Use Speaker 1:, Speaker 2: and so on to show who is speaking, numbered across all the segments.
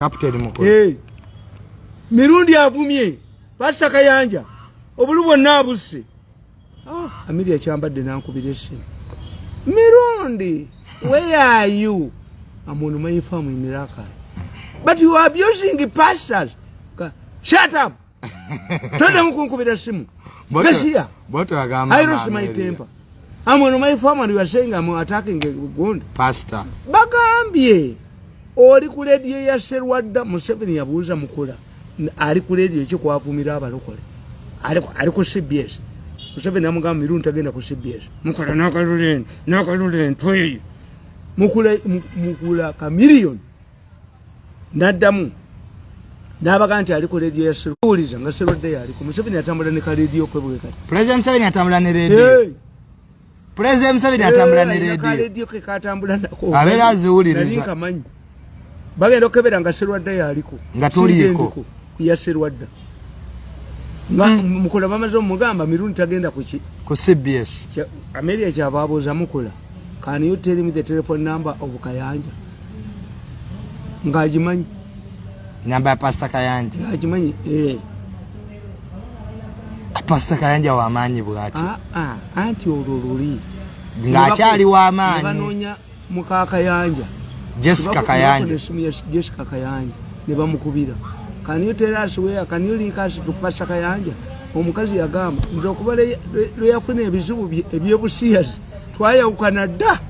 Speaker 1: Captain Mukulu.
Speaker 2: Mirundi avumye Pastor Kayanja obulubo nabuse. Amiri yakyambadde nankubira essimu. Mirundi, where are you? I'm on my farm in Iraq. But you are abusing pastors. Shut up. Tonda mukunkubira essimu. Gasia.
Speaker 1: What agamba?
Speaker 2: I lost my temper. I'm on my farm and you are saying I'm attacking Gund.
Speaker 1: Pastors.
Speaker 2: Bagambye. Oli ku radio ya Serwadda Museveni yabuuza Mukula. Ali ku radio ekikwavumira abalokole. Ali ku CBS. Museveni amugamba Mirundi tagenda ku CBS. Mukula nakaluleni toyi. Mukula kamiliyoni. Naddamu. Nabaga nti ali ku radio ya Serwadda nga Serwadda yali ku Museveni atambula ne ka radio kwebwe kati.
Speaker 1: President Museveni atambula ne radio. President Museveni atambula ne radio.
Speaker 2: Ka radio ke katambula nako.
Speaker 1: Abera aziwuliriza.
Speaker 2: Nalinka manyi. Bagenda okebera nga Serwadda yaliko
Speaker 1: nga toliko
Speaker 2: ya Serwadda nga Mukula bamaze omugamba Mirundi tagenda ku
Speaker 1: CBS
Speaker 2: America kyababuuza Mukula, can you tell me the telephone number of Kayanja? Nga agimanyi
Speaker 1: namba ya Pastor Kayanja
Speaker 2: agimanyi.
Speaker 1: Pastor Kayanja w'amaanyi bw'ati
Speaker 2: anti olululi
Speaker 1: ng'akyali w'amaanyi
Speaker 2: banoonya muka Kayanja
Speaker 1: Jessica Kayanja.
Speaker 2: Jessica Kayanja ne bamukubira. Can you tell us where? Can you link us to Pastor Kayanja? Omukazi yagamba nzo kuba le yafuna ebizibu ebyebusiyazi twayawukana dda.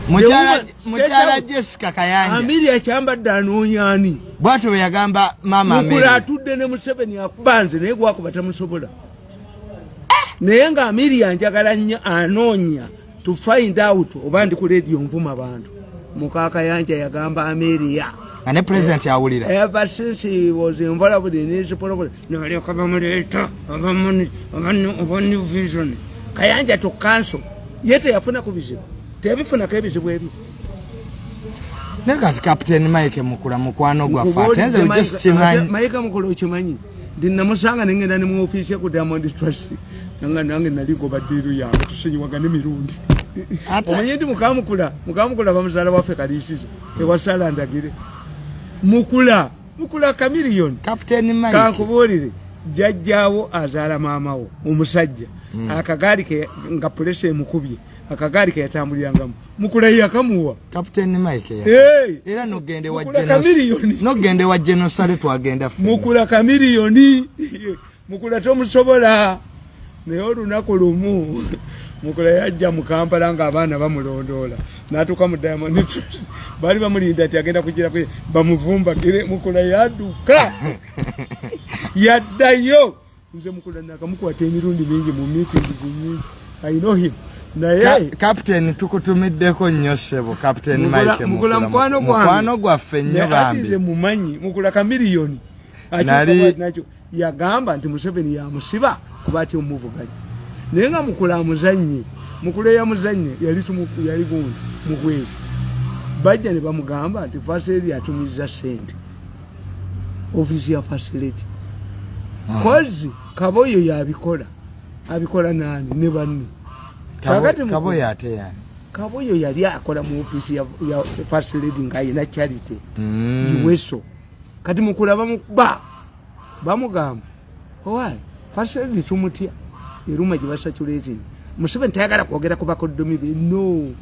Speaker 1: Mukyala Jessica Kayanja
Speaker 2: Amiri yakyambadde anoonyani
Speaker 1: bw'atyo bwe yagamba mama Amiri
Speaker 2: Mukula atudde ne Museveni akubanze naye gwakuba tamusobola. Naye nga Amiri yanjagala nnyo anoonya to find out oba ndi ku radio nvuma abantu. Muka Kayanja yagamba Ameria
Speaker 1: and the president yawulira
Speaker 2: ever since he was involved in his program no lekabamuleeta about new vision Kayanja to cancel yete yafuna ku bizibu tebifuna ka ebizibu ebyo.
Speaker 1: Nega Captain Mike Mukula mukwano gwa fatenze just chimanyi
Speaker 2: Mike Mukula okimanyi ndina musanga nengenda ne mu office ku Diamond Trust nange naliko badiru ya tusenyiwaga ne Mirundi. Omanyi nti Mukamukula bamuzaala waffe Kalisizo ewasala ndagire Mukula kamiliyoni.
Speaker 1: Captain Mike
Speaker 2: kankubuulire jjajjaawo azaala maamawo omusajja akagaali ke nga pulesa emukubye akagaali ke yatambulirangamu Mukula yakamuwa
Speaker 1: Captain Mike era nogende wa genocide twagenda ffe
Speaker 2: Mukula kamiliyoni. Mukula tomusobola. Naye olunaku lumu Mukula yajja mu Kampala nga abaana bamulondoola n'atuuka mu Diamond bali bamulinda ati agenda kugira bamuvumbagire. Mukula yadduka yaddayo. Nze Mukula nakamukwata emirundi mingi mu meetings nyingi. I know him. Naye
Speaker 1: Captain tukutumiddeko nnyo ssebo Captain Mike
Speaker 2: Mukula mukwano
Speaker 1: gwaffe nnyo bambi.
Speaker 2: Nze mumanyi Mukula kamiliyoni nali yagamba nti Museveni yamusiba kuba ati omuvuganya. Naye nga Mukula amuzannye Mukula yamuzannye yali gundi mugwezi bajja ne bamugamba nti Fasili atumiza sente ofisi ya Facility kozi Kaboyo abikola nani ne banne
Speaker 1: Kaboyo ate yani
Speaker 2: Kaboyo yali akola mu ofisi ya Facility nga yina charity iweso kati Mukula bamugamba owa Facility tumutya eruma gibasa chulezi. Museveni tayagala kwogera ku bakoddomi be. No,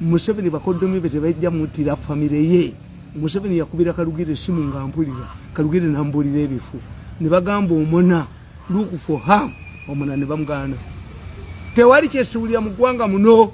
Speaker 2: Museveni bakoddomi be tebajja mutira famire ye. Museveni yakubira Kalugire simu nga mpulira Kalugire nambulira ebifu ne bagamba omona look for harm omona ne bamugana tewali kyesuulira mu ggwanga muno.